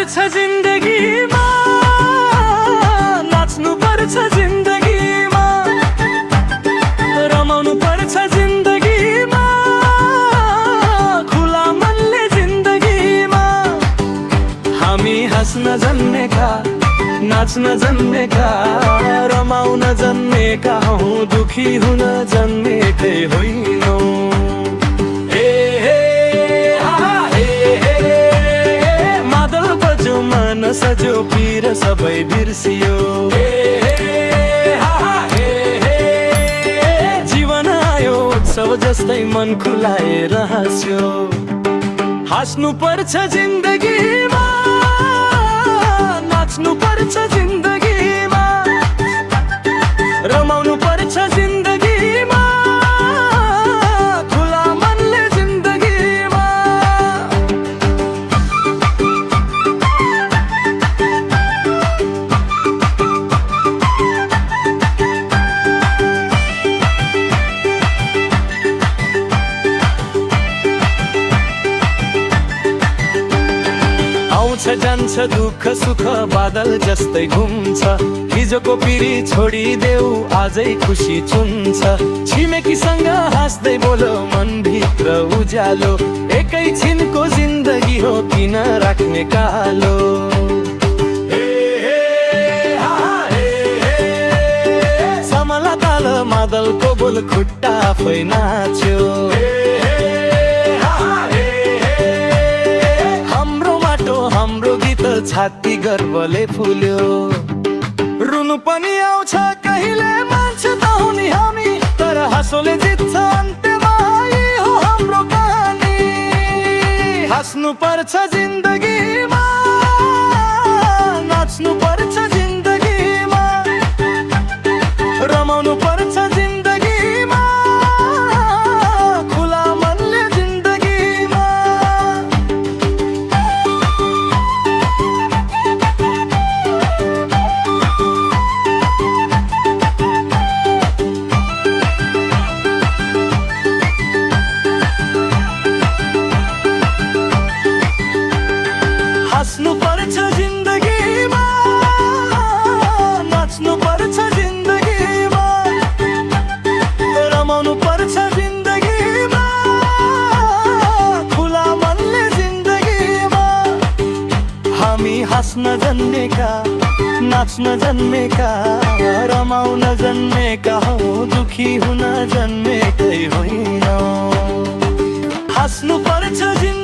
पर्छ जिन्दगीमा, नाच्नु पर्छ जिन्दगीमा, रमाउनु पर्छ जिन्दगीमा, खुला मनले जिन्दगीमा। हामी हाँस्न जन्मेका, नाच्न जन्मेका, रमाउन जन्मेका हौं, दुखी हुन जन्मेकै होइनौ। मादल बज्यो मन सज्यो पीर सबै बिर्सियो। जीवन आयो उत्सव जस्तै मन खुलाएर हाँस्यो। हाँस्नु पर्छ जिन्दगीमा, नाच्नु पर्छ जिन्दगीमा, रमाउनु पर्छ जिन्दगीमा, खुला मनले जिन्दगीमा। आउँछ जान्छ दुःख सुख बादल जस्तै घुम्छ। हिजोको पिरी छोडिदेऊ आजै खुसी चुन्छ। छिमेकीसँग हाँस्दै बोलो मनभित्र उज्यालो। एकैछिनको जिन्दगी हो किन राख्ने कालो। समला ताल मादलको बोल खुट्टा आफै नाच्यो। हाम्रो गीत छाती गर्वले फुल्यो। रुनु पनि आउँछ कहिले, मान्छे त हो नि हामी, तर हाँसोले जित्छ अन्त्यमा, यही हो हाम्रो कहानी। हाँस्नु पर्छ जिन्दगीमा, नाच्नु पर्छ जिन्दगीमा, रमाउनु पर्छ जिन्दगीमा, खुला मनले जिन्दगीमा। हाँस्नु पर्छ जिन्दगीमा, नाच्नु पर्छ जिन्दगीमा, रमाउनु पर्छ जिन्दगीमा, खुला मनले जिन्दगीमा। हामी हाँस्न जन्मेका, नाच्न जन्मेका, रमाउन जन्मेका हौं, दुखी हुन जन्मेकै होइनौ। हाँस्नु पर्छ जिन्दगीमा।